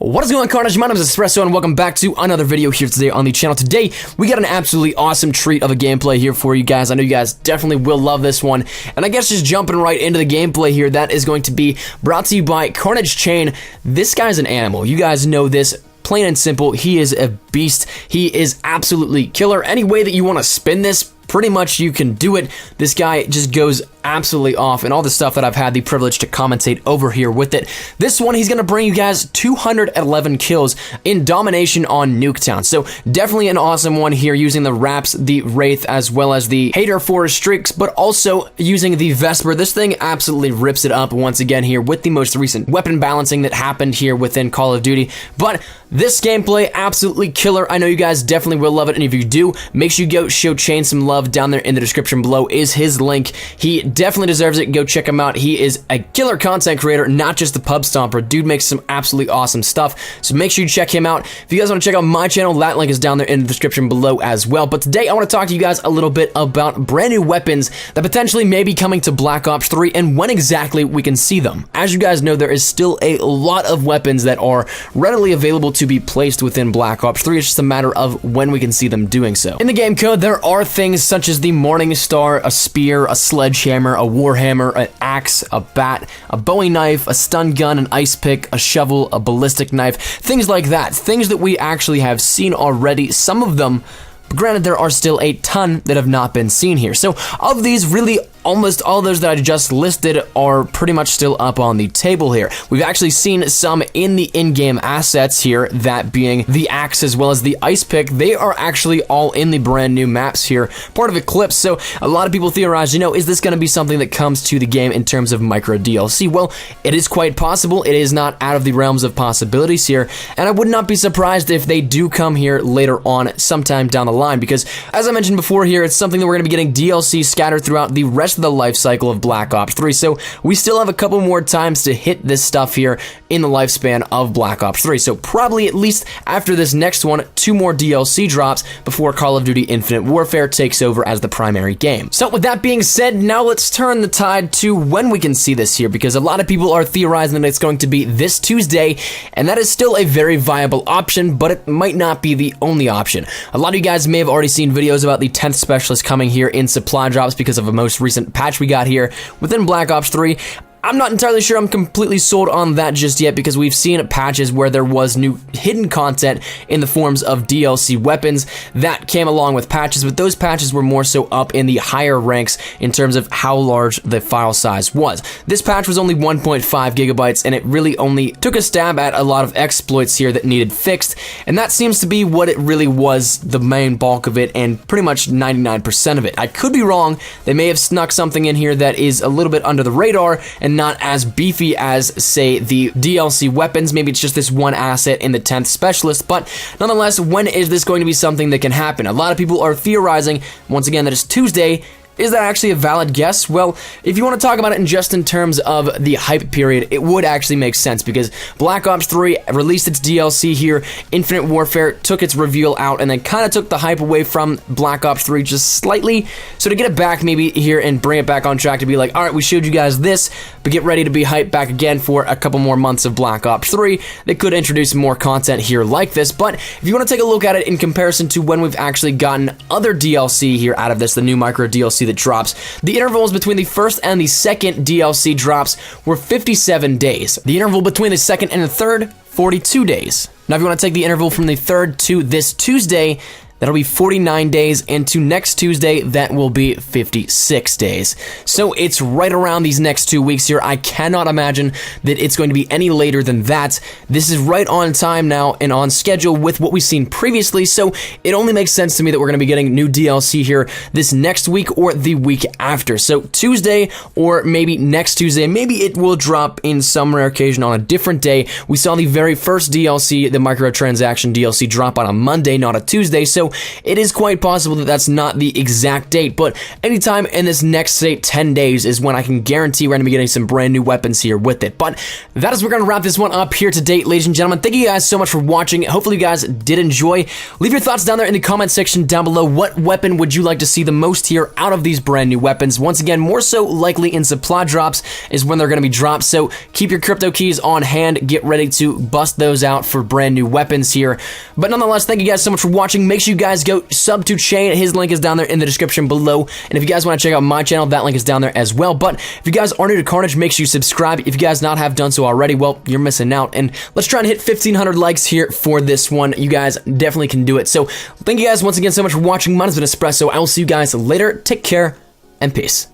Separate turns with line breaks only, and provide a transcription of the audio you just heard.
What is going on, Carnage? My name is Espresso, and welcome back to another video here today on the channel. Today, we got an absolutely awesome treat of a gameplay here for you guys. I know you guys definitely will love this one. And I guess just jumping right into the gameplay here, that is going to be brought to you by KARNAGE Chain. This guy's an animal. You guys know this. Plain and simple, he is a beast. He is absolutely killer. Any way that you want to spin this, pretty much you can do it. This guy just goes absolutely off, and all the stuff that I've had the privilege to commentate over here with it. This one, he's going to bring you guys 211 kills in domination on Nuketown. So definitely an awesome one here, using the Raps, the Wraith, as well as the Hater for streaks, but also using the Vesper. This thing absolutely rips it up once again here with the most recent weapon balancing that happened here within Call of Duty. But this gameplay, absolutely killer. I know you guys definitely will love it, and if you do, make sure you go show Chain some love. Down there in the description below is his link. He definitely deserves it. Go check him out. He is a killer content creator, not just the pub stomper. Dude makes some absolutely awesome stuff, so make sure you check him out. If you guys want to check out my channel, that link is down there in the description below as well. But today, I want to talk to you guys a little bit about brand new weapons that potentially may be coming to Black Ops 3 and when exactly we can see them. As you guys know, there is still a lot of weapons that are readily available to be placed within Black Ops 3. It's just a matter of when we can see them doing so. In the game code, there are things such as the Morning Star, a spear, a sledgehammer, a warhammer, an axe, a bat, a bowie knife, a stun gun, an ice pick, a shovel, a ballistic knife, things like that. Things that we actually have seen already. Some of them, granted, there are still a ton that have not been seen here. So of these, really almost all those that I just listed are pretty much still up on the table here. We've actually seen some in the in-game assets here, that being the axe as well as the ice pick. They are actually all in the brand new maps here, part of Eclipse. So a lot of people theorize, you know, is this going to be something that comes to the game in terms of micro DLC? Well, it is quite possible. It is not out of the realms of possibilities here, and I would not be surprised if they do come here later on sometime down the line, because as I mentioned before here, it's something that we're going to be getting DLC scattered throughout the rest of the life cycle of Black Ops 3, so we still have a couple more times to hit this stuff here in the lifespan of Black Ops 3, so probably at least after this next one, 2 more DLC drops before Call of Duty Infinite Warfare takes over as the primary game. So with that being said, now let's turn the tide to when we can see this here, because a lot of people are theorizing that it's going to be this Tuesday, and that is still a very viable option, but it might not be the only option. A lot of you guys may have already seen videos about the 10th Specialist coming here in supply drops because of a most recent patch we got here within Black Ops 3. I'm not entirely sure I'm completely sold on that just yet, because we've seen patches where there was new hidden content in the forms of DLC weapons that came along with patches, but those patches were more so up in the higher ranks in terms of how large the file size was. This patch was only 1.5 gigabytes, and it really only took a stab at a lot of exploits here that needed fixed, and that seems to be what it really was, the main bulk of it, and pretty much 99% of it. I could be wrong. They may have snuck something in here that is a little bit under the radar and not as beefy as, say, the DLC weapons. Maybe it's just this one asset in the 10th Specialist, but nonetheless, when is this going to be something that can happen? A lot of people are theorizing, once again, that it's Tuesday. Is that actually a valid guess? Well, if you want to talk about it in terms of the hype period, it would actually make sense, because Black Ops 3 released its DLC here, Infinite Warfare took its reveal out, and then kind of took the hype away from Black Ops 3 just slightly. So to get it back maybe here and bring it back on track, to be like, alright, we showed you guys this, but get ready to be hyped back again for a couple more months of Black Ops 3. They could introduce more content here like this, but if you want to take a look at it in comparison to when we've actually gotten other DLC here out of this, the new micro DLC that drops, the intervals between the first and the second DLC drops were 57 days. The interval between the second and the third, 42 days. Now if you want to take the interval from the third to this Tuesday, that'll be 49 days, and to next Tuesday, that will be 56 days. So it's right around these next 2 weeks here. I cannot imagine that it's going to be any later than that. This is right on time now and on schedule with what we've seen previously, so it only makes sense to me that we're going to be getting new DLC here this next week or the week after. So Tuesday or maybe next Tuesday, maybe it will drop in some rare occasion on a different day. We saw the very first DLC, the microtransaction DLC, drop on a Monday, not a Tuesday, so it is quite possible that that's not the exact date, but anytime in this next, say, 10 days is when I can guarantee we're going to be getting some brand new weapons here with it. But that is, we're going to wrap this one up here today, ladies and gentlemen. Thank you guys so much for watching. Hopefully you guys did enjoy. Leave your thoughts down there in the comment section down below. What weapon would you like to see the most here out of these brand new weapons? Once again, more so likely in supply drops is when they're going to be dropped, so keep your crypto keys on hand. Get ready to bust those out for brand new weapons here. But nonetheless, thank you guys so much for watching. Make sure you guys go sub to Chain. His link is down there in the description below. And if you guys want to check out my channel, that link is down there as well. But if you guys are new to Carnage, make sure you subscribe. If you guys not have done so already, well, you're missing out. And let's try and hit 1,500 likes here for this one. You guys definitely can do it. So thank you guys once again so much for watching. Mine has been Espresso. I will see you guys later. Take care and peace.